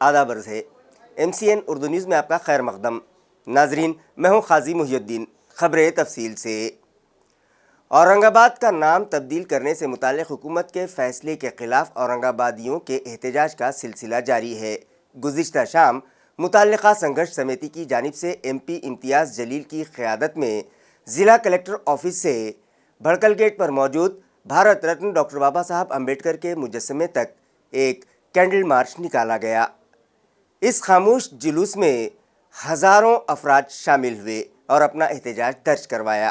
آداب عرض ہے۔ MCN اردو نیوز میں آپ کا خیر مقدم۔ ناظرین، میں ہوں قاضی محی الدین۔ خبریں تفصیل سے۔ اورنگ آباد کا نام تبدیل کرنے سے متعلق حکومت کے فیصلے کے خلاف اورنگ آبادیوں کے احتجاج کا سلسلہ جاری ہے۔ گزشتہ شام متعلقہ سنگھرش سمیتی کی جانب سے MP امتیاز جلیل کی قیادت میں ضلع کلکٹر آفس سے بھڑکل گیٹ پر موجود بھارت رتن ڈاکٹر بابا صاحب امبیڈکر کے مجسمے تک ایک کینڈل مارچ نکالا گیا۔ اس خاموش جلوس میں ہزاروں افراد شامل ہوئے اور اپنا احتجاج درج کروایا۔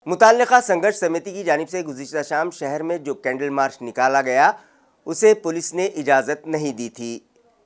متعلقہ سنگھرش سمیتی کی جانب سے گزشتہ شام شہر میں جو کینڈل مارچ نکالا گیا اسے پولیس نے اجازت نہیں دی تھی،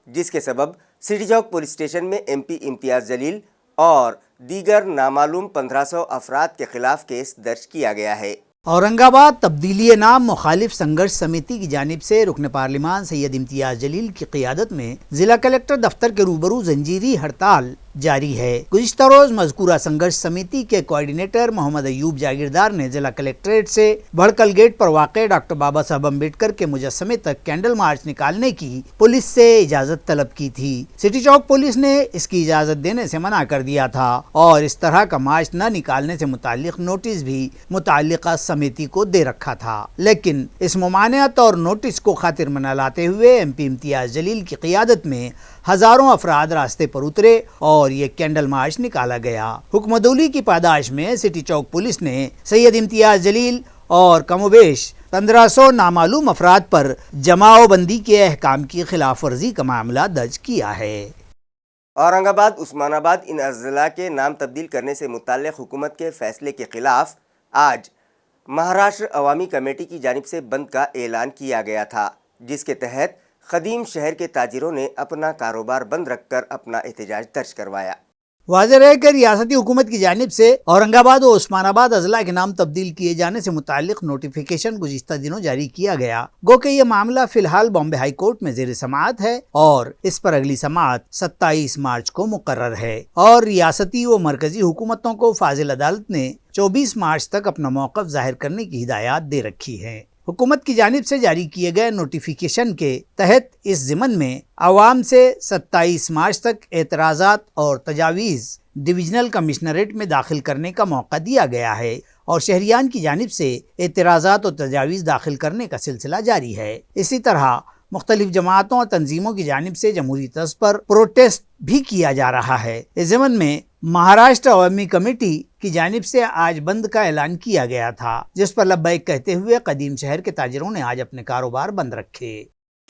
جس کے سبب سٹی چوک پولیس اسٹیشن میں MP امتیاز جلیل اور دیگر نامعلوم 1500 افراد کے خلاف کیس درج کیا گیا ہے۔ اورنگ آباد تبدیلی نام مخالف سنگھرش سمیتی کی جانب سے رکن پارلیمان سید امتیاز جلیل کی قیادت میں ضلع کلکٹر دفتر کے روبرو زنجیری ہڑتال جاری ہے۔ گزشتہ روز مذکورہ سنگھرش سمیتی کے کوآرڈینیٹر محمد ایوب جاگیردار نے ضلع کلکٹریٹ سے بھڑکل گیٹ پر واقع ڈاکٹر بابا صاحب امبیڈکر کے مجسمے تک کینڈل مارچ نکالنے کی پولیس سے اجازت طلب کی تھی۔ سٹی چوک پولیس نے اس کی اجازت دینے سے منع کر دیا تھا اور اس طرح کا مارچ نہ نکالنے سے متعلق نوٹس بھی متعلقہ سمیتی کو دے رکھا تھا، لیکن اس ممانعت اور نوٹس کو خاطر منع لاتے ہوئے MP امتیاز جلیل کی قیادت میں ہزاروں افراد راستے پر اترے اور یہ کینڈل مارچ نکالا گیا۔ حکم عدولی کی پاداش میں سٹی چوک پولیس نے سید امتیاز جلیل اور کم و بیش 1500 نامعلوم افراد پر جماع بندی کے احکام کی خلاف ورزی کا معاملہ درج کیا ہے۔ اورنگ آباد عثمان آباد ان اضلاع کے نام تبدیل کرنے سے متعلق حکومت کے فیصلے کے خلاف آج مہاراشٹر عوامی کمیٹی کی جانب سے بند کا اعلان کیا گیا تھا، جس کے تحت قدیم شہر کے تاجروں نے اپنا کاروبار بند رکھ کر اپنا احتجاج درج کروایا۔ واضح رہے کہ ریاستی حکومت کی جانب سے اورنگ آباد و عثمان آباد اضلاع کے نام تبدیل کیے جانے سے متعلق نوٹیفیکیشن گزشتہ دنوں جاری کیا گیا، گو کہ یہ معاملہ فی الحال بامبے ہائی کورٹ میں زیر سماعت ہے اور اس پر اگلی سماعت 27 مارچ کو مقرر ہے، اور ریاستی و مرکزی حکومتوں کو فاضل عدالت نے 24 مارچ تک اپنا موقف ظاہر کرنے کی ہدایات دے رکھی ہے۔ حکومت کی جانب سے جاری کیے گئے نوٹیفیکیشن کے تحت اس ضمن میں عوام سے 27 مارچ تک اعتراضات اور تجاویز ڈویژنل کمشنریٹ میں داخل کرنے کا موقع دیا گیا ہے، اور شہریان کی جانب سے اعتراضات اور تجاویز داخل کرنے کا سلسلہ جاری ہے۔ اسی طرح مختلف جماعتوں اور تنظیموں کی جانب سے جمہوری طرز پر پروٹیسٹ بھی کیا جا رہا ہے۔ اس ضمن میں مہاراشٹر عوامی کمیٹی کی جانب سے آج بند کا اعلان کیا گیا تھا، جس پر لبیک کہتے ہوئے قدیم شہر کے تاجروں نے آج اپنے کاروبار بند رکھے۔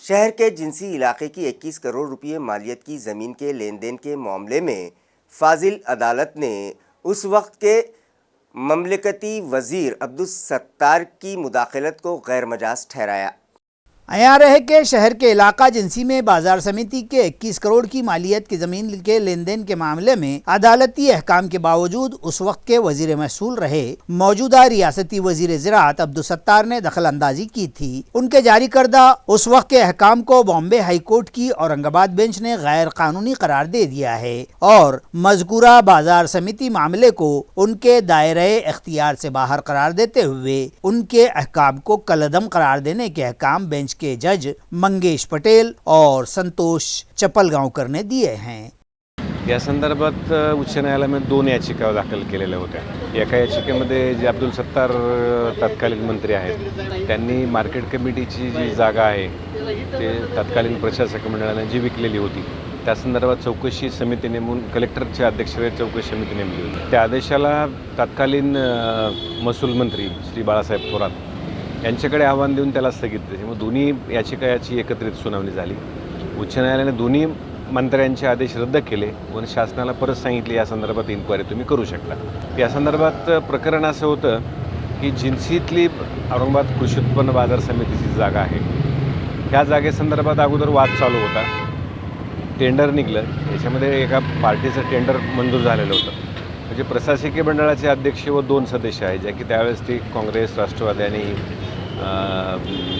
شہر کے جنسی علاقے کی 21 کروڑ روپے مالیت کی زمین کے لین دین کے معاملے میں فاضل عدالت نے اس وقت کے مملکتی وزیر عبدالستار کی مداخلت کو غیر مجاز ٹھہرایا۔ عیاں رہے کہ شہر کے علاقہ جنسی میں بازار سمیتی کے 21 کروڑ کی مالیت کی زمین کے لین دین کے معاملے میں عدالتی احکام کے باوجود اس وقت کے وزیر محصول رہے موجودہ ریاستی وزیر زراعت عبدالستار نے دخل اندازی کی تھی۔ ان کے جاری کردہ اس وقت کے احکام کو بامبے ہائی کورٹ کی اورنگ آباد بینچ نے غیر قانونی قرار دے دیا ہے اور مذکورہ بازار سمیتی معاملے کو ان کے دائرہ اختیار سے باہر قرار دیتے ہوئے ان کے احکام کو کالعدم قرار دینے کے احکام بینچ کے جج منگیش پٹیل اور संतोष चपलगावकर ने दिए हैं। या संदर्भात उच्च न्यायालयामध्ये 2 याचिका दाखल केलेल्या होत्या। एका याचिकेमध्ये जे अब्दुल सत्तार तत्कालीन मंत्री आहेत त्यांनी मार्केट कमिटीची जी जागा आहे ते तत्कालीन प्रशासक मंडळाने जी विकलेली होती त्या संदर्भात चौकशी समिती नेमून कलेक्टरच्या अध्यक्षतेखाली चौकशी समिती नेमली होती। त्या आदेशाला तत्कालीन महसूल मंत्री श्री बाळासाहेब थोरात यांच्याकडे आव्हान देऊन त्याला स्थगित केले। त्यामुळे दोन्ही याचिका याची एकत्रित सुनावणी झाली। उच्च न्यायालयाने दोन्ही मंत्र्यांचे आदेश रद्द केले व शासनाला परत सांगितले या संदर्भात इन्क्वायरी तुम्ही करू शकता। या संदर्भात प्रकरण असं होतं की जिन्सीतली औरंगाबाद कृषी उत्पन्न बाजार समितीची जागा आहे। ह्या जागेसंदर्भात अगोदर वाद चालू होता, टेंडर निघलं, याच्यामध्ये एका पार्टीचं टेंडर मंजूर झालेलं होतं। म्हणजे प्रशासकीय मंडळाचे अध्यक्ष व 2 सदस्य आहेत, ज्या की त्यावेळेस ती काँग्रेस, राष्ट्रवादी आणि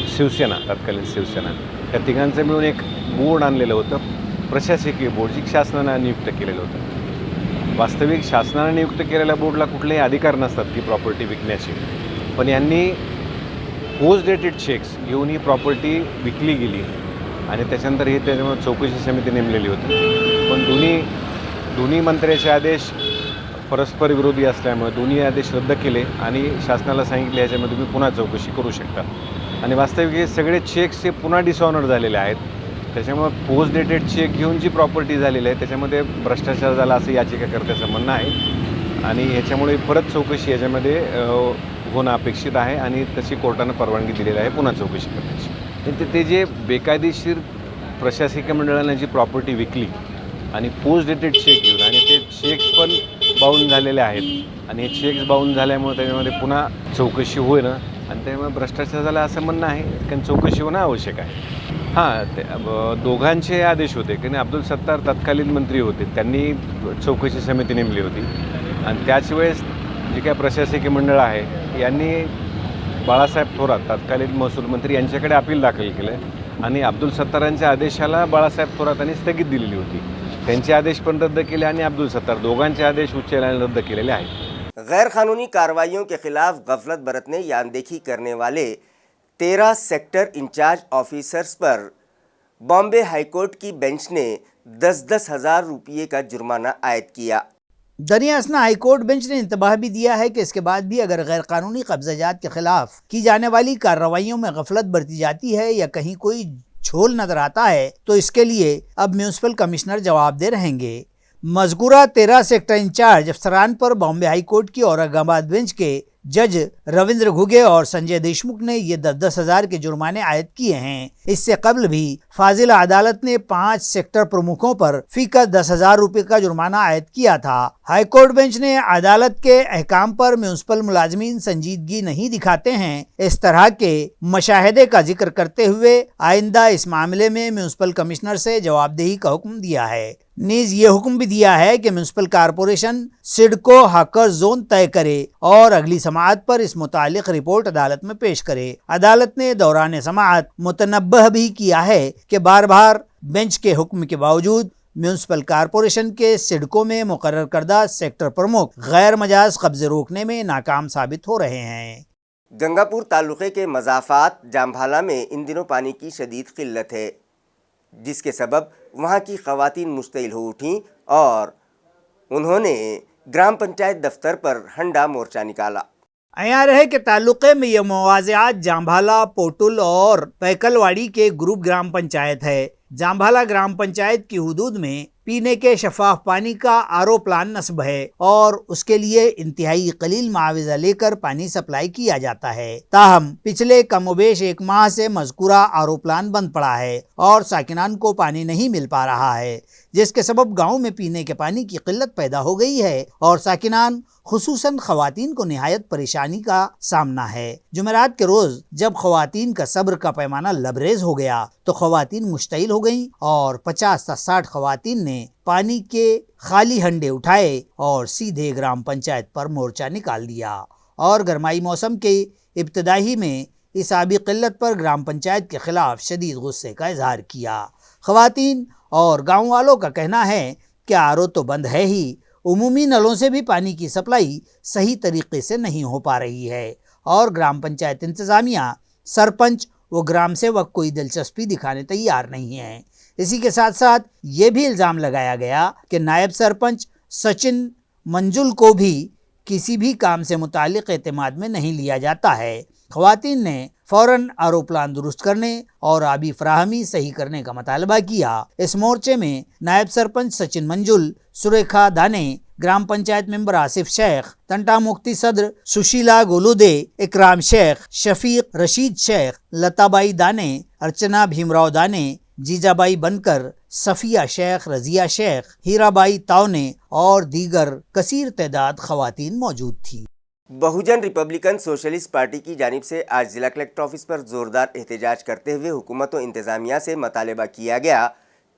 शिवसेना, तत्कालीन शिवसेना, या तिघांचं मिळून एक बोर्ड आणलेलं होतं, प्रशासकीय बोर्ड, जी शासनाने नियुक्त केलेलं होतं। वास्तविक शासनाने नियुक्त केलेल्या बोर्डला कुठलेही अधिकार नसतात की प्रॉपर्टी विकण्याचे, पण यांनी पोस्ट डेटेड चेक्स घेऊन ही प्रॉपर्टी विकली गेली आणि त्याच्यानंतर ही त्याच्यामुळे चौकशी समिती नेमलेली होती। पण दोन्ही मंत्र्याचे आदेश परस्पर विरोधी असल्यामुळे दोन्ही आदेश रद्द केले आणि शासनाला सांगितले याच्यामध्ये तुम्ही पुन्हा चौकशी करू शकता। आणि वास्तविक हे सगळे चेक्स हे पुन्हा डिसऑनर झालेले आहेत। त्याच्यामुळे पोस्ट डेटेड चेक घेऊन जी प्रॉपर्टी झालेली आहे त्याच्यामध्ये भ्रष्टाचार झाला असं याचिकाकर्त्याचं म्हणणं आहे आणि ह्याच्यामुळे परत चौकशी याच्यामध्ये होणं अपेक्षित आहे आणि तशी कोर्टानं परवानगी दिलेली आहे पुन्हा चौकशी करण्याची। ते जे बेकायदेशीर प्रशासकीय मंडळाने जी प्रॉपर्टी विकली आणि पोस्ट डेटेड चेक घेऊन आणि ते चेक्स पण बाउंड झालेले आहेत आणि हे चेक्स बाउंड झाल्यामुळे त्याच्यामध्ये पुन्हा चौकशी होईना आणि त्यामुळे भ्रष्टाचार झाला असं म्हणणं आहे, कारण चौकशी होणं आवश्यक आहे। हां, ते दोघांचे आदेश होते की अब्दुल सत्तार तत्कालीन मंत्री होते, त्यांनी चौकशी समिती नेमली होती आणि त्याच वेळेस जे काय प्रशासकीय मंडळ आहे यांनी बाळासाहेब थोरात तत्कालीन महसूल मंत्री यांच्याकडे अपील दाखल केलं आणि अब्दुल सत्तारांच्या आदेशाला बाळासाहेब थोरातांनी स्थगित दिलेली होती। त्यांचे आदेश पण रद्द केले आणि अब्दुल सत्तार दोघांचे आदेश उच्च न्यायालयाने रद्द केलेले आहेत। गैर कानूनी कार्रवाइयों के खिलाफ गफलत बरतने या अनदेखी करने वाले 13 सेक्टर इंचार्ज ऑफिसर्स पर बॉम्बे हाईकोर्ट की बेंच ने 10-10 हज़ार रुपये का जुर्माना आयद किया। दरियासना हाई कोर्ट बेंच ने इंतबाह भी दिया है कि इसके बाद भी अगर गैर कानूनी कब्जाजात के खिलाफ की जाने वाली कार्रवाइयों में गफलत बरती जाती है या कहीं कोई झोल नजर आता है तो इसके लिए अब म्यूनिसिपल कमिश्नर जवाबदेह रहेंगे। मज़कूरा 13 सेक्टर इंचार्ज अफसरान पर बॉम्बे हाई कोर्ट की औरंगाबाद बेंच के जज रविंद्र घुगे और संजय देशमुख ने ये 10-10 हज़ार के जुर्माने आयद किए हैं। इससे कबल भी फाजिला अदालत ने 5 सेक्टर प्रमुखों पर फीका 10,000 रुपये का जुर्माना आयद किया था। हाईकोर्ट बेंच ने अदालत के अहकाम पर म्यूनिसिपल मुलाजमीन संजीदगी नहीं दिखाते हैं इस तरह के मशाहिदे का जिक्र करते हुए आइंदा इस मामले में म्यूनिसिपल कमिश्नर से जवाबदेही का हुक्म दिया है। नीज ये हुक्म भी दिया है कि म्यूनिसिपल कारपोरेशन सिडको हाकर जोन तय करे और अगली समाअत पर इस मुतालिक रिपोर्ट अदालत में पेश करे। अदालत ने दौरान समाअत मुतनब्बह भी किया है कि बार बार बेंच के हुक्म के बावजूद म्यूनिसिपल कारपोरेशन के सिडको में मुकर्रर करदा सेक्टर प्रमुख गैर मजाज कब्जे रोकने में नाकाम साबित हो रहे हैं। गंगापुर तालुके के मज़ाफ़ात जामभाला में इन दिनों पानी की शदीद किल्लत है, जिसके सबब वहाँ की ख़वातीन मुश्तिल हो उठीं और उन्होंने ग्राम पंचायत दफ्तर पर हंडा मोर्चा निकाला। अयां रहे के ताल्लुक़े में यह मुवाज़ात जामभाला, पोटुल और पैकलवाड़ी के ग्रुप ग्राम पंचायत है। जामभाला ग्राम पंचायत की हुदूद में पीने के शफाफ पानी का आरओ प्लान नस्ब है और उसके लिए इंतहाई कलील मुआवजा लेकर पानी सप्लाई किया जाता है। ताहम पिछले कमोबेश 1 माह से मज़कूरा आरओ प्लान बंद पड़ा है और साकिनान को पानी नहीं मिल पा रहा है, جس کے سبب گاؤں میں پینے کے پانی کی قلت پیدا ہو گئی ہے اور ساکنان خصوصاً خواتین کو نہایت پریشانی کا سامنا ہے۔ جمعرات کے روز جب خواتین کا صبر کا پیمانہ لبریز ہو گیا تو خواتین مشتعل ہو گئیں اور 50 تا 60 خواتین نے پانی کے خالی ہنڈے اٹھائے اور سیدھے گرام پنچایت پر مورچہ نکال دیا اور گرمائی موسم کے ابتدائی میں اس آبی قلت پر گرام پنچایت کے خلاف شدید غصے کا اظہار کیا۔ خواتین اور گاؤں والوں کا کہنا ہے کہ آر او تو بند ہے ہی، عمومی نلوں سے بھی پانی کی سپلائی صحیح طریقے سے نہیں ہو پا رہی ہے اور گرام پنچایت انتظامیہ، سرپنچ و گرام سیوک کوئی دلچسپی دکھانے تیار نہیں ہیں۔ اسی کے ساتھ ساتھ یہ بھی الزام لگایا گیا کہ نائب سرپنچ سچن منجل کو بھی کسی بھی کام سے متعلق اعتماد میں نہیں لیا جاتا ہے۔ خواتین نے فوراً آر او پلان درست کرنے اور آبی فراہمی صحیح کرنے کا مطالبہ کیا۔ اس مورچے میں نائب سرپنچ سچن منجل، سریکھا دانے، گرام پنچایت ممبر آصف شیخ، تنٹا مکتی صدر سشیلا گولودے، اکرام شیخ، شفیق رشید شیخ، لتا بائی دانے، ارچنا بھیمراؤ دانے، جیجا بائی بنکر، صفیہ شیخ، رضیہ شیخ، ہیرا بائی تاؤنے اور دیگر کثیر تعداد خواتین موجود تھی۔ بہوجن ریپبلکن سوشلسٹ پارٹی کی جانب سے آج ضلع کلکٹر آفس پر زوردار احتجاج کرتے ہوئے حکومت و انتظامیہ سے مطالبہ کیا گیا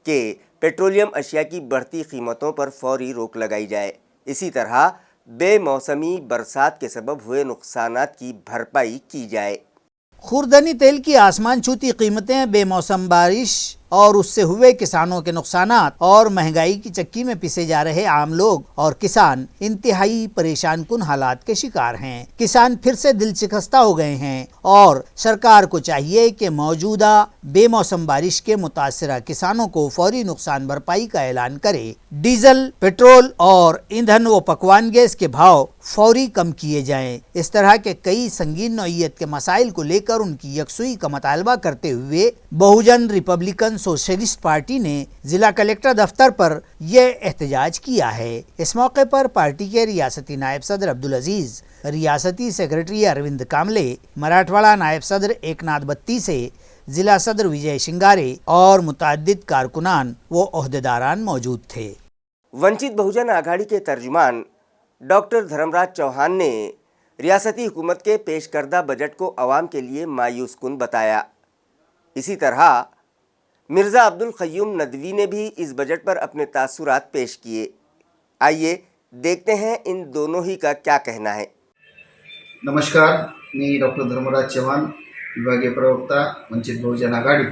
کہ پیٹرولیم اشیاء کی بڑھتی قیمتوں پر فوری روک لگائی جائے۔ اسی طرح بے موسمی برسات کے سبب ہوئے نقصانات کی بھرپائی کی جائے۔ خوردنی تیل کی آسمان چھوتی قیمتیں، بے موسم بارش اور اس سے ہوئے کسانوں کے نقصانات اور مہنگائی کی چکی میں پسے جا رہے عام لوگ اور کسان انتہائی پریشان کن حالات کے شکار ہیں۔ کسان پھر سے دل شکستہ ہو گئے ہیں اور سرکار کو چاہیے کہ موجودہ بے موسم بارش کے متاثرہ کسانوں کو فوری نقصان بھرپائی کا اعلان کرے۔ ڈیزل، پیٹرول اور ایندھن و پکوان گیس کے بھاؤ فوری کم کیے جائیں۔ اس طرح کے کئی سنگین نوعیت کے مسائل کو لے کر ان کی یکسوئی کا مطالبہ کرتے ہوئے بہوجن ریپبلکن سوشلسٹ پارٹی نے ضلع کلکٹر دفتر پر یہ احتجاج کیا ہے۔ اس موقع پر پارٹی کے ریاستی نائب صدر عبدالعزیز، ریاستی سیکریٹری اروند کاملے، مراٹھواڑہ نائب صدر ایکناتھ بتی سے، ضلع صدر وجے شنگارے اور متعدد کارکنان و عہدیداران موجود تھے۔ ونچت بہوجن آگھاڑی کے ترجمان ڈاکٹر دھرم راج چوہان نے ریاستی حکومت کے پیش کردہ بجٹ کو عوام کے لیے مایوس کن بتایا۔ اسی طرح مرزا عبدالقیوم ندوی نے بھی اس بجٹ پر اپنے تاثرات پیش کیے۔ آئیے دیکھتے ہیں ان دونوں ہی کا کیا کہنا ہے۔ नमस्कार, मी डॉक्टर धर्मराज चव्हाण, विभागीय प्रवक्ता, वंचित बहुजन आघाडी।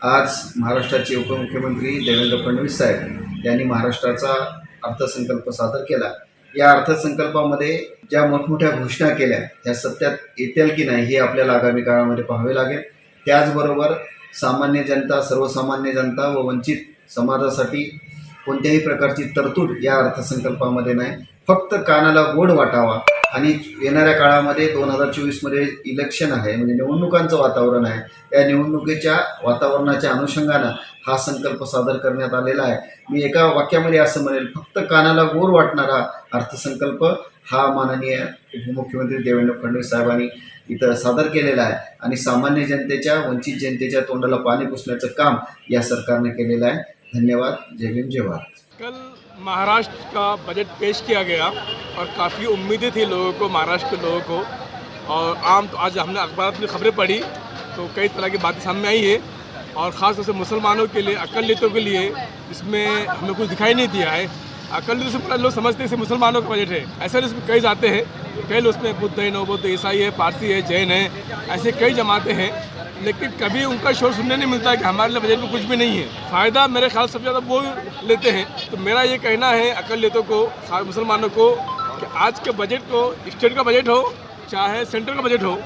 आज महाराष्ट्राचे उपमुख्यमंत्री देवेंद्र फडणवीस साहेब यांनी महाराष्ट्राचा अर्थसंकल्प सादर केला। या अर्थसंकल्पामध्ये ज्या मोठमोठ्या घोषणा केल्या त्या सत्यात येतील की नाही हे आपल्याला आगामी काळामध्ये पाहावे लागेल। त्याचबरोबर सामान्य जनता, सर्वसामान्य जनता व वंचित समाजासाठी कोणत्याही प्रकारची तरतूद या अर्थसंकल्पामध्ये नाही। फक्त कानाला गोड वाटावा आणि येणाऱ्या काळामध्ये 2024 मध्ये इलेक्शन आहे, म्हणजे निवडणुकांचं वातावरण आहे। या निवडणुकीच्या वातावरणाच्या अनुषंगाने हा संकल्प सादर करण्यात आलेला आहे। मी एका वाक्यामध्ये असं म्हणेल, फक्त कानाला गोड वाटणारा अर्थसंकल्प हा माननीय उपमुख्यमंत्री देवेंद्र फडणवीस साहेबांनी इथं सादर केलेला आहे आणि सामान्य जनतेच्या, वंचित जनतेच्या तोंडाला पाणी पुसण्याचं काम या सरकारने केलेलं आहे। धन्यवाद। जय भीम, जय भारत। कल महाराष्ट्र का बजट पेश किया गया और काफ़ी उम्मीदें थी लोगों को, महाराष्ट्र के लोगों को। और आज हमने अखबार में खबरें पढ़ी तो कई तरह की बातें सामने आई है और ख़ास तौर से मुसलमानों के लिए, अक़लियतों के लिए इसमें हमें कुछ दिखाई नहीं दिया है। अक़लियतों से पूरा लोग समझते हैं मुसलमानों का बजट है, ऐसा इसमें कई जाते हैं, कई उसमें बुद्ध है, नौ बुद्ध, ईसाई है, पारसी है, जैन है, ऐसे कई जमातें हैं, लेकिन कभी उनका शोर सुनने नहीं मिलता कि हमारे लिए बजट में कुछ भी नहीं है। फ़ायदा मेरे ख्याल सबसे ज़्यादा वो लेते हैं। तो मेरा ये कहना है अक़लियतों को, मुसलमानों को, कि आज के बजट को, स्टेट का बजट हो चाहे सेंटर का बजट हो,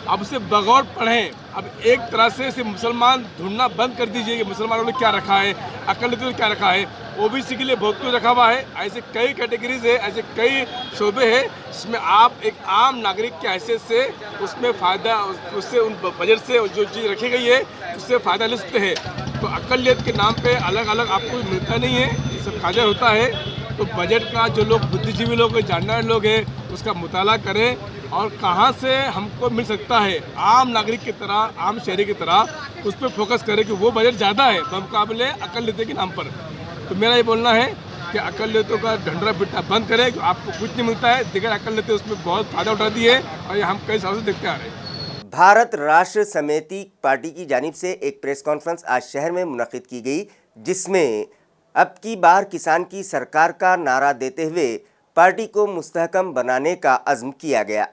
अब उसे बगौर पढ़ें। अब एक तरह से इसे मुसलमान ढूंढना बंद कर दीजिए कि मुसलमानों ने क्या रखा है, अक़लियतों ने क्या रखा है। ओबीसी के लिए बहुत कुछ रखा हुआ है। ऐसे कई कैटेगरीज है, ऐसे कई शोबे हैं जिसमें आप एक आम नागरिक की हैसियत से उसमें फ़ायदा, उससे उन बजट से जो चीज़ रखी गई है उससे फ़ायदा ले सकते हैं। तो अक़लियत के नाम पे अलग अलग आपको मिलता नहीं है, ये सब खाजा होता है। तो बजट का जो लोग बुद्धिजीवी लोग, जानने वाले लोग हैं, उसका मुताला करें और कहाँ से हमको मिल सकता है आम नागरिक की तरह, आम शहरी की तरह, उस पर फोकस करें कि वो बजट ज़्यादा है बमुकाबले अक़लियत के नाम पर। तो मेरा ये बोलना है कि अकलियतों का ढंढरा पिटना बंद करें, आपको कुछ नहीं मिलता है, दिगर अकलियतें उसमें बहुत फ़ायदा उठाती है और ये हम कई सालों से देखते आ रहे हैं। भारत राष्ट्र समिति पार्टी की जानिब से एक प्रेस कॉन्फ्रेंस आज शहर में मुनक्किद की गई, जिसमें अब की बार किसान की सरकार का नारा देते हुए पार्टी को मुस्तहकम बनाने का अज़्म किया गया।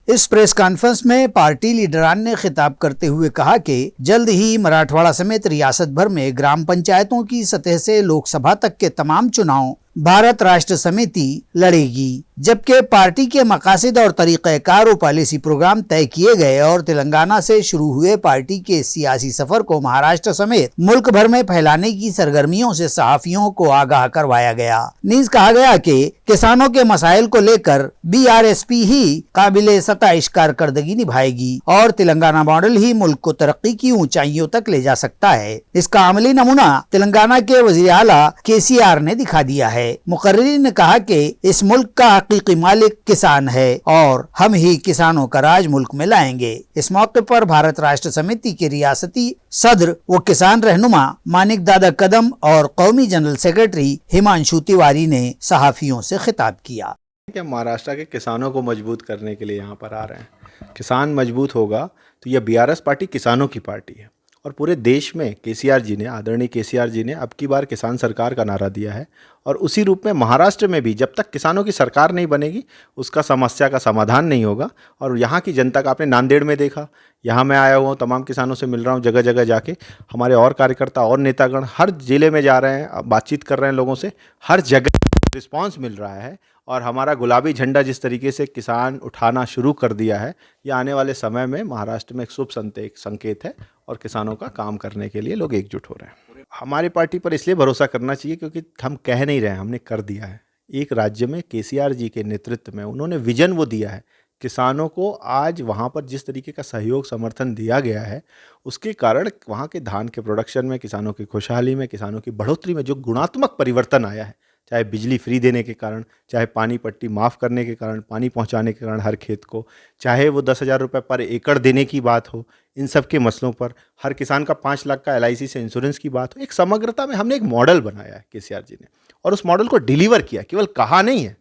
इस प्रेस कॉन्फ्रेंस में पार्टी लीडरान ने खिताब करते हुए कहा कि जल्द ही मराठवाड़ा समेत रियासत भर में ग्राम पंचायतों की सतह से लोकसभा तक के तमाम चुनाव भारत राष्ट्र समिति लड़ेगी, जबकि पार्टी के मकासद और तरीक़ाकार और पॉलिसी प्रोग्राम तय किए गए और तेलंगाना से शुरू हुए पार्टी के सियासी सफर को महाराष्ट्र समेत मुल्क भर में फैलाने की सरगर्मियों से सहाफियों को आगाह करवाया गया। नीज कहा गया कि किसानों के मसाइल को लेकर BRSP ही काबिले सताइश कारकर्दगी निभाएगी और तेलंगाना मॉडल ही मुल्क को तरक्की की ऊंचाइयों तक ले जा सकता है। इसका अमली नमूना तेलंगाना के वज़ीर आला KCR ने दिखा दिया है। मुकर्रिरीन ने कहा कि इस मुल्क का हकीकी मालिक किसान है और हम ही किसानों का राज मुल्क में लाएंगे। इस मौके पर भारत राष्ट्र समिति के रियासती सदर व किसान रहनुमा मानिक दादा कदम और कौमी जनरल सेक्रेटरी हिमांशु तिवारी ने सहाफियों से खिताब किया। कि महाराष्ट्र के किसानों को मजबूत करने के लिए यहाँ पर आ रहे हैं। किसान मजबूत होगा तो यह BRS पार्टी किसानों की पार्टी है और पूरे देश में KCR जी ने, आदरणीय KCR जी ने अब की बार किसान सरकार का नारा दिया है और उसी रूप में महाराष्ट्र में भी जब तक किसानों की सरकार नहीं बनेगी उसका समस्या का समाधान नहीं होगा। और यहाँ की जनता का आपने नांदेड़ में देखा, यहाँ मैं आया हुआ हूँ, तमाम किसानों से मिल रहा हूँ, जगह जगह जाके हमारे और कार्यकर्ता और नेतागण हर ज़िले में जा रहे हैं, बातचीत कर रहे हैं लोगों से, हर जगह रिस्पांस मिल रहा है और हमारा गुलाबी झंडा जिस तरीके से किसान उठाना शुरू कर दिया है, ये आने वाले समय में महाराष्ट्र में एक शुभ संकेत है और किसानों का काम करने के लिए लोग एकजुट हो रहे हैं। हमारी पार्टी पर इसलिए भरोसा करना चाहिए क्योंकि हम कह नहीं रहे हैं, हमने कर दिया है। एक राज्य में KCR जी के नेतृत्व में उन्होंने विजन वो दिया है, किसानों को आज वहाँ पर जिस तरीके का सहयोग समर्थन दिया गया है उसके कारण वहाँ के धान के प्रोडक्शन में, किसानों की खुशहाली में, किसानों की बढ़ोतरी में जो गुणात्मक परिवर्तन आया है, चाहे बिजली फ्री देने के कारण, चाहे पानी पट्टी माफ़ करने के कारण, पानी पहुंचाने के कारण हर खेत को, चाहे वो 10,000 रुपये पर एकड़ देने की बात हो, इन सब के मसलों पर, हर किसान का 5 लाख का LIC से इंश्योरेंस की बात हो, एक समग्रता में हमने एक मॉडल बनाया है KCR जी ने और उस मॉडल को डिलीवर किया। केवल कहा नहीं है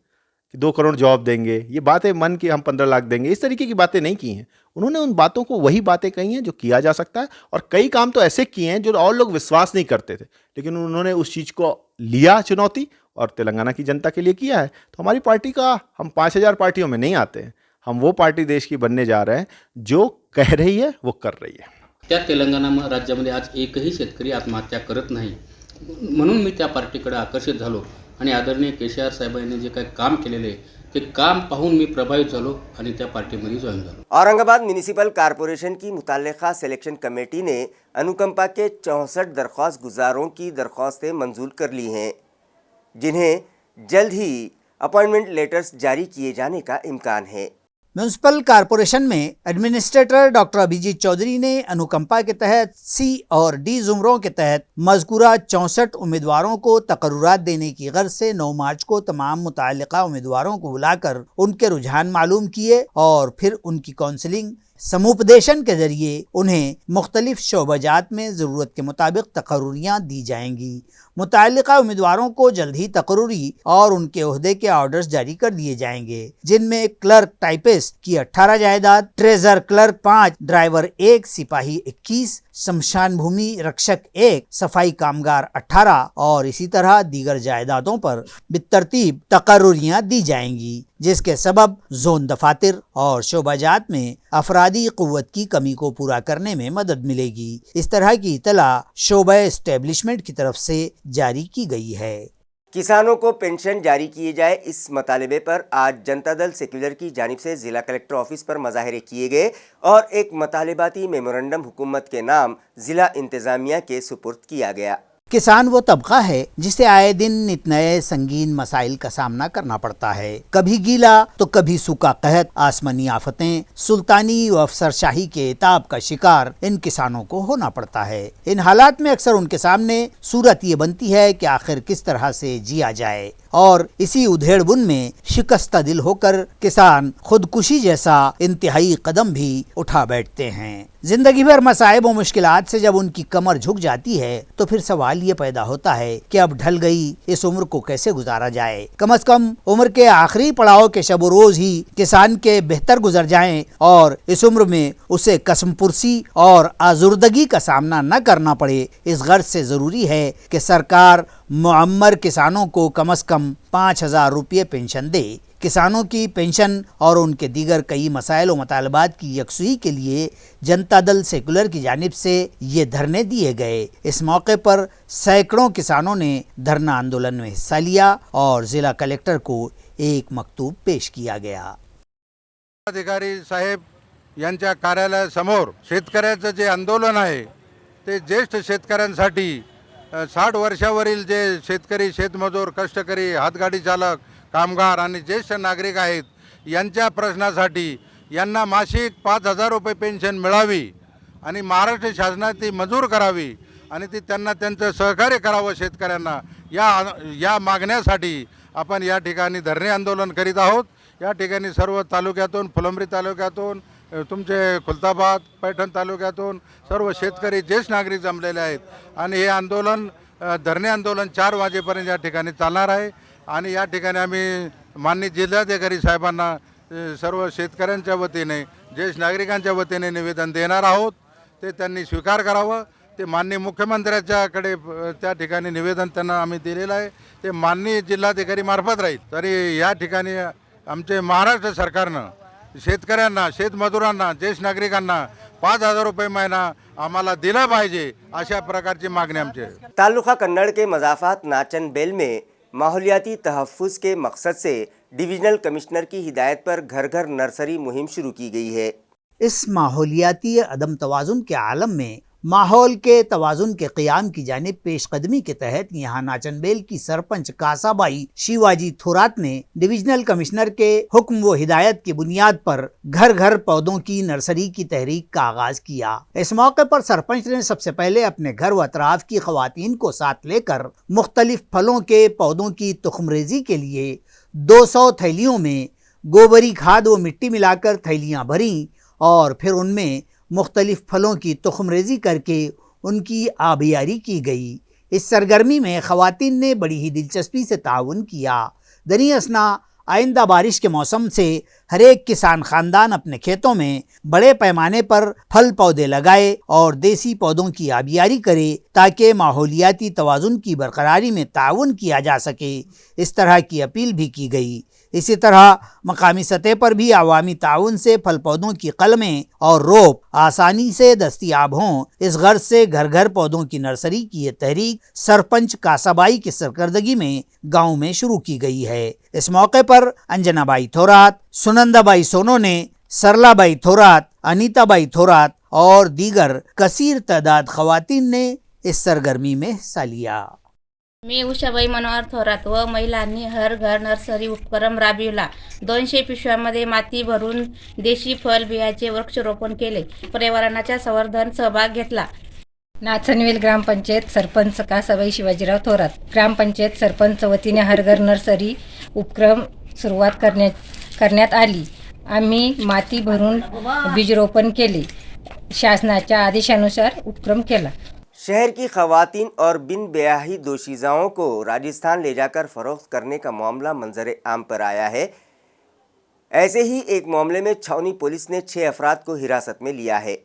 कि 2 करोड़ जॉब देंगे, ये बातें मन की हम 15 लाख देंगे, इस तरीके की बातें नहीं की हैं। उन्होंने उन बातों को वही बातें कही हैं जो किया जा सकता है और कई काम तो ऐसे किए हैं जो और लोग विश्वास नहीं करते थे, लेकिन उन्होंने उस चीज़ को लिया चुनौती और तेलंगाना की जनता के लिए किया है। तो हमारी पार्टी का, हम 5000 पार्टियों में नहीं आते हैं, हम वो पार्टी देश की बनने जा रहे हैं जो कह रही है वो कर रही है। त्या तेलंगणा राज्यामध्ये आज एकही शेतकरी आत्महत्या करत नाही, म्हणून मी त्या पार्टीकडे आकर्षित झालो आणि आदरणीय KCR साहेबांनी जे काही काम केलेले ते काम पाहून मी प्रभावित झालो आणि त्या पार्टीमध्ये जॉईन झालो। औरंगाबाद म्यूनिसिपल कॉरपोरेशन की मुतल्लिका सिलेक्शन कमेटी ने अनुकंपा के 64 दरख्वास्त गुजारों की दरख्वास्तें मंजूर कर ली हैं, जिन्हें जल्द ही अपॉइंटमेंट लेटर्स जारी किए जाने का इम्कान है। म्यूनिसिपल कॉरपोरेशन में एडमिनिस्ट्रेटर डॉक्टर अभिजीत चौधरी ने अनुकंपा के तहत C और D जुमरों के तहत मज़कूरा 64 उम्मीदवारों को तकर्रुरात देने की गर्ज से 9 मार्च को तमाम मुतल्लिका उम्मीदवारों को बुलाकर उनके रुझान मालूम किए और फिर उनकी काउंसलिंग समुपदेशन के जरिए उन्हें मुख्तलिफ शोबाजात में ज़रूरत के मुताबिक तकर्रुरियाँ दी जाएंगी। मुतल्लिका उम्मीदवारों को जल्द ही तकर्रुरी और उनके ओहदे के ऑर्डर्स जारी कर दिए जाएंगे, जिनमें क्लर्क टाइपिस्ट की 18 जायदाद, ट्रेजर क्लर्क 5, ड्राइवर 1, सिपाही 21, शमशान भूमि रक्षक 1, सफाई कामगार 18 और इसी तरह दीगर जायदादों पर बितरतीब तकर्रुरियाँ दी जाएंगी, जिसके सबब जोन दफातर और शोबाजात में अफरादी क़ुव्वत की कमी को पूरा करने में मदद मिलेगी। इस तरह की इतला शोबा एस्टेब्लिशमेंट की तरफ से जारी की गई है। किसानों को पेंशन जारी किए जाए, इस मुतालबे पर आज जनता दल सेक्युलर की जानिब से ज़िला कलेक्टर ऑफिस पर मुजाहरे किए गए और एक मुतालबाती मेमोरेंडम हुकूमत के नाम ज़िला इंतज़ामिया के सुपुर्द किया गया। किसान वो तबका है जिसे आए दिन नित नए संगीन मसाइल का सामना करना पड़ता है। कभी गीला तो कभी सूखा कहत, आसमानी आफतें, सुल्तानी व अफसरशाही के इताब का शिकार इन किसानों को होना पड़ता है। इन हालात में अक्सर उनके सामने सूरत ये बनती है कि आखिर किस तरह से जिया जाए और इसी उधेड़बुन में शिकस्ता दिल होकर किसान खुदकुशी जैसा इंतहाई कदम भी उठा बैठते हैं। जिंदगी भर मसाइब और मुश्किलात से जब उनकी कमर झुक जाती है तो फिर सवाल ये पैदा होता है कि अब ढल गई इस उम्र को कैसे गुजारा जाए। कम से कम उम्र के आखिरी पड़ाव के शब रोज ही किसान के बेहतर गुजर जाएं और इस उम्र में उसे कसमपुरसी और आजुर्दगी का सामना न करना पड़े। इस गर्ज से जरूरी है कि सरकार मुअम्मर किसानों को कम से कम 5,000 रुपये पेंशन दे। किसानों की पेंशन और उनके दीगर कई मसाइल और मुतालबात की यकसुई के लिए जनता दल सेकुलर की जानिब से ये धरने दिए गए। इस मौके पर सैकड़ों किसानों ने धरना आंदोलन में हिस्सा लिया और जिला कलेक्टर को एक मकतूब पेश किया गया। अधिकारी साहेब यांच्या कार्यालयासमोर शेतकऱ्याचं जे आंदोलन आहे ते ज्येष्ठ शेतकऱ्यांसाठी 60 वर्षावरील जे शेतकरी, शेतमजूर, कष्टकरी, हातगाडी चालक, कामगार आणि ज्येष्ठ नागरिक आहेत यांच्या प्रश्नासाठी यांना मासिक 5,000 रुपये पेन्शन मिळावी आणि महाराष्ट्र शासनाने ती मंजूर करावी आणि ती त्यांना त्यांचं सहकार्य करावं शेतकऱ्यांना या मागण्यासाठी आपण या ठिकाणी धरणे आंदोलन करीत आहोत। या ठिकाणी सर्व तालुक्यातून, फुलंब्री तालुक्यातून, तुमचे खुलताबाद, पैठण तालुक्यातून सर्व शेतकरी, ज्येष्ठ नागरिक जमलेले आहेत आणि हे आंदोलन धरणे आंदोलन 4 वाजेपर्यंत या ठिकाणी चालणार आहे आणि या ठिकाणी आम्ही माननीय जिल्हाधिकारी साहेबांना सर्व शेतकऱ्यांच्या वतीने, ज्येष्ठ नागरिकांच्या वतीने निवेदन देणार आहोत। ते त्यांनी स्वीकार करावं। ते माननीय मुख्यमंत्र्यांच्याकडे त्या ठिकाणी निवेदन त्यांना आम्ही दिलेलं आहे, ते माननीय जिल्हाधिकारी मार्फत राहील। तरी या ठिकाणी आमचे महाराष्ट्र सरकारनं शेतकऱ्यांना, शेतमजुरांना, ज्येष्ठ नागरिकांना 5,000 रुपये महिना आम्हाला दिला पाहिजे, अशा प्रकारची मागणी आमची आहे। तालुका कन्नड़ के मज़ाफ़ात नाचन बेल में माहौलियाती तहफ़्फ़ुज़ के मकसद से डिविजनल कमिश्नर की हिदायत पर घर घर नर्सरी मुहिम शुरू की गई है। इस माहौलियाती अदम तवाज़ुन के आलम में माहौल के तवाज़ुन के क़याम की जानिब पेशकदमी के तहत यहाँ नाचनबेल की सरपंच कासाबाई शिवाजी थोरात ने डिविजनल कमिश्नर के हुक्म व हिदायत की बुनियाद पर घर घर पौधों की नर्सरी की तहरीक का आगाज किया। इस मौके पर सरपंच ने सबसे पहले अपने घर व अतराफ की ख़वातीन को साथ लेकर मुख्तलिफ फलों के पौधों की तुखमरेजी के लिए 200 थैलियों में गोबरी खाद व मिट्टी मिलाकर थैलियाँ भरी और फिर उनमें मुख्तलिफ फलों की तुखमरेजी करके उनकी आबियारी की गई। इस सरगर्मी में ख़वातीन ने बड़ी ही दिलचस्पी से ताउन किया। दरी असना आइंदा बारिश के मौसम से हर एक किसान ख़ानदान अपने खेतों में बड़े पैमाने पर फल पौधे लगाए और देसी पौधों की आबियारी करे ताकि माहौलियाती तवाज़ुन की बरकरारी में ताउन किया जा सके। इस तरह की अपील भी की गई। इसी तरह मकामी सतह पर भी अवामी ताउन से फल पौधों की कलमें और रोप आसानी से दस्तियाब हों, इस गर्ज से घर घर पौधों की नर्सरी की ये तहरीक सरपंच कासाबाई की सरकर्दगी में गांव में शुरू की गई है। इस मौके पर अंजनाबाई थोरात, सुनंदाबाई सोनोने, सरलाबाई थोरात, अनीताबाई थोरात और दीगर कसीर तादाद ख़वातीन ने इस सरगर्मी में हिस्सा लिया। मी उषाबाई मनोहर थोरात व महिलांनी हर घर नर्सरी उपक्रम राबविला। 200 पिशव्यांमध्ये माती भरून देशी फळ बियाचे वृक्षारोपण केले। पर्यावरणाच्या संवर्धन सहभाग घेतला। नाचनवेल ग्रामपंचायत सरपंच कासाबाई शिवाजीराव थोरात, ग्रामपंचायत सरपंच वतीने हर घर नर्सरी उपक्रम सुरुवात करण्यात आली। आम्ही माती भरून बीजरोपण केले। शासनाच्या आदेशानुसार उपक्रम केला। शहर की खवातीन और बिन ब्याही दोशीज़ाओं को राजस्थान ले जाकर फरोख्त करने का मामला मंजर आम पर आया है। ऐसे ही एक मामले में छावनी पुलिस ने 6 अफराद को हिरासत में लिया है।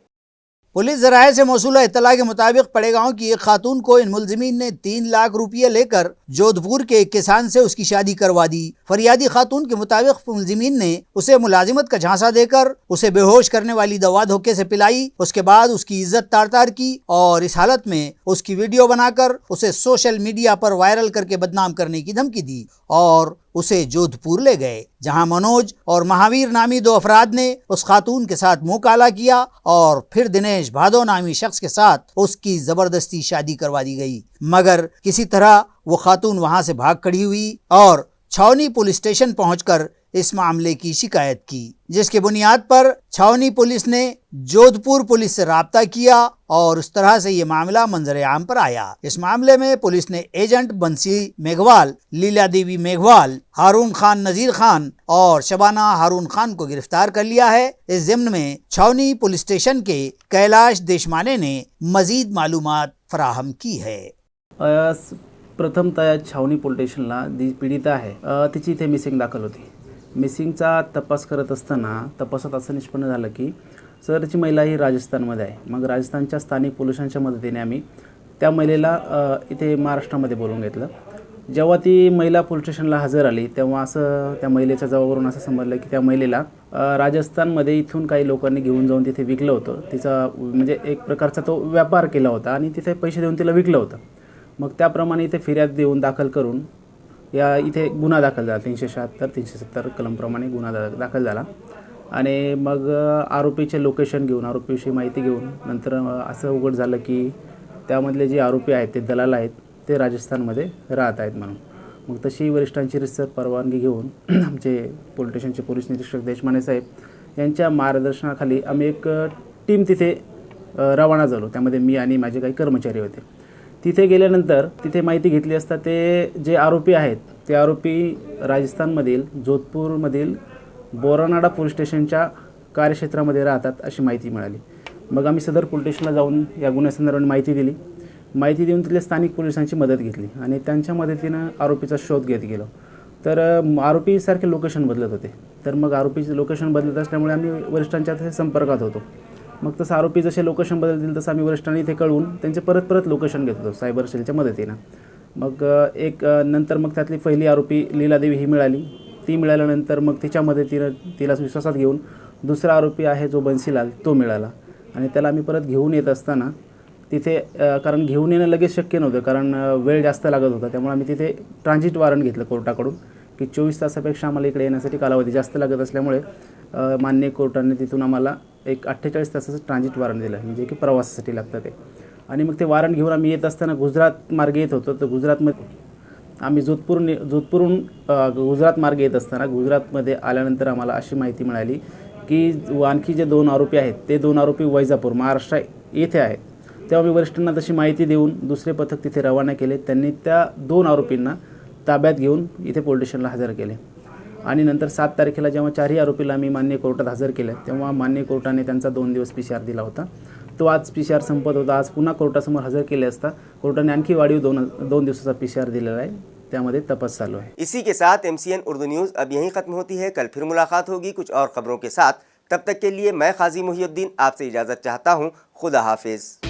पुलिस ज़राए से मौसूला इत्तला के मुताबिक पड़ेगांव की एक खातून को इन मुलजिमीन ने 3 लाख रुपये लेकर जोधपुर के एक किसान से उसकी शादी करवा दी। फरियादी खातून के मुताबिक मुलजिमीन ने उसे मुलाजिमत का झांसा देकर उसे बेहोश करने वाली दवा धोखे से पिलाई। उसके बाद उसकी इज्जत तार तार की और इस हालत में उसकी वीडियो बनाकर उसे सोशल मीडिया पर वायरल करके बदनाम करने की धमकी दी और उसे जोधपुर ले गए, जहां मनोज और महावीर नामी 2 अफराद ने उस खातून के साथ मुंह काला किया और फिर दिनेश भादो नामी शख्स के साथ उसकी जबरदस्ती शादी करवा दी गई। मगर किसी तरह वो खातून वहां से भाग खड़ी हुई और छावनी पुलिस स्टेशन पहुंचकर इस मामले की शिकायत की, जिसके बुनियाद पर छावनी पुलिस ने जोधपुर पुलिस से राब्ता किया और उस तरह से ये मामला मंजर आम पर आया। इस मामले में पुलिस ने एजेंट बंसी मेघवाल, लीला देवी मेघवाल, हारून खान नजीर खान और शबाना हारून खान को गिरफ्तार कर लिया है। इस ज़िम्न में छावनी पुलिस स्टेशन के कैलाश देशमाने ने मजीद मालूमात फराहम की है। प्रथमतः छावणी पोलीस स्टेशनला जी पीडिता आहे तिची इथे मिसिंग दाखल होती। मिसिंगचा तपास करत असताना तपासात असं निष्पन्न झालं की सदरची महिला ही राजस्थानमध्ये आहे। मग राजस्थानच्या स्थानिक पोलिसांच्या मदतीने आम्ही त्या महिलेला इथे महाराष्ट्रामध्ये बोलवून घेतलं। जेव्हा ती महिला पोलीस स्टेशनला हजर आली तेव्हा असं त्या महिलेच्या जबाबावरून असं समजलं की त्या महिलेला राजस्थानमध्ये इथून काही लोकांनी घेऊन जाऊन तिथे विकलं होतं। तिचा म्हणजे एक प्रकारचा तो व्यापार केला होता आणि तिथे पैसे देऊन तिला विकलं होतं। मग त्याप्रमाणे इथे फिर्याद देऊन दाखल करून या इथे गुन्हा दाखल झाला। 376 370 कलमप्रमाणे गुन्हा दाखल झाला आणि मग आरोपीचे लोकेशन घेऊन आरोपीविषयी माहिती घेऊन नंतर असं उघड झालं की त्यामधले जे आरोपी आहेत ते दलाल आहेत ते राजस्थानमध्ये राहत आहेत म्हणून। मग तशी वरिष्ठांची रितसर परवानगी घेऊन आमचे पोलीस स्टेशनचे पोलीस निरीक्षक देशमाने साहेब यांच्या मार्गदर्शनाखाली आम्ही एक टीम तिथे रवाना झालो। त्यामध्ये मी आणि माझे काही कर्मचारी होते। तिथे गेल्यानंतर तिथे माहिती घेतली असता ते जे आरोपी आहेत ते आरोपी राजस्थानमधील जोधपूरमधील बोरानाडा पोलीस स्टेशनच्या कार्यक्षेत्रामध्ये राहतात अशी माहिती मिळाली। मग आम्ही सदर पोलीस स्टेशनला जाऊन या गुन्ह्यासंदर्भात माहिती दिली। माहिती देऊन तिथल्या स्थानिक पोलिसांची मदत घेतली आणि त्यांच्या मदतीनं आरोपीचा शोध घेत गेलो। तर आरोपीसारखे लोकेशन बदलत होते। तर मग आरोपीचे लोकेशन बदलत असल्यामुळे आम्ही वरिष्ठांच्या संपर्कात होतो। मग तसं आरोपी जसे लोकेशन बदलतील तसं आम्ही वरिष्ठांनी इथे कळवून त्यांचे परत लोकेशन घेत होतो सायबर सेलच्या मदतीनं। मग नंतर मग त्यातली पहिली आरोपी लीला देवी ही मिळाली। ती मिळाल्यानंतर मग तिच्या मदतीनं तिला विश्वासात घेऊन दुसरा आरोपी आहे जो बन्सीलाल तो मिळाला आणि त्याला आम्ही परत घेऊन येत असताना तिथे कारण घेऊन येणं लगेच शक्य नव्हतं कारण वेळ जास्त लागत होता। त्यामुळे आम्ही तिथे ट्रान्झिट वॉरंट घेतलं कोर्टाकडून की 24 तासापेक्षा आम्हाला इकडे येण्यासाठी कालावधी जास्त लागत असल्यामुळे मान्य कोर्टाने तिथून आम्हाला एक 48 तासाचं ट्रान्झिट वॉरंट दिलं म्हणजे की प्रवासासाठी लागतं ते। आणि मग ते वॉरंट घेऊन आम्ही येत असताना गुजरात मार्गे येत होतो। तर गुजरातमध्ये आम्ही जोधपूरहून गुजरात मार्गे येत असताना गुजरातमध्ये आल्यानंतर आम्हाला अशी माहिती मिळाली की आणखी जे 2 आरोपी आहेत ते 2 आरोपी वैजापूर महाराष्ट्र येथे आहेत। तेव्हा मी वरिष्ठांना तशी माहिती देऊन दुसरे पथक तिथे रवाना केले। त्यांनी त्या 2 आरोपींना ताब्यात घेऊन इथे पोलीस स्टेशनला हजर केले आणि नंतर 7 तारखेला जेव्हा 4ही आरोपीला मी मान्य कोर्टात हजर केलं तेव्हा मान्य कोर्टाने त्यांचा 2 दिवस PCR दिला होता। तो आज PCR संपत होता। आज पुन्हा कोर्टासमोर हजर केले असता कोर्टाने आणखी वाढीव 2 दिवसाचा PCR दिलेला आहे। त्यामध्ये तपास चालू है। इसी के साथ MCN उर्दू न्यूज़ अब यहीं ख़त्म होती है। कल फिर मुलाकात होगी कुछ और ख़बरों के साथ। तब तक के लिए मैं काजी मुहियुद्दीन आपसे इजाज़त चाहता हूँ। खुदा हाफिज़।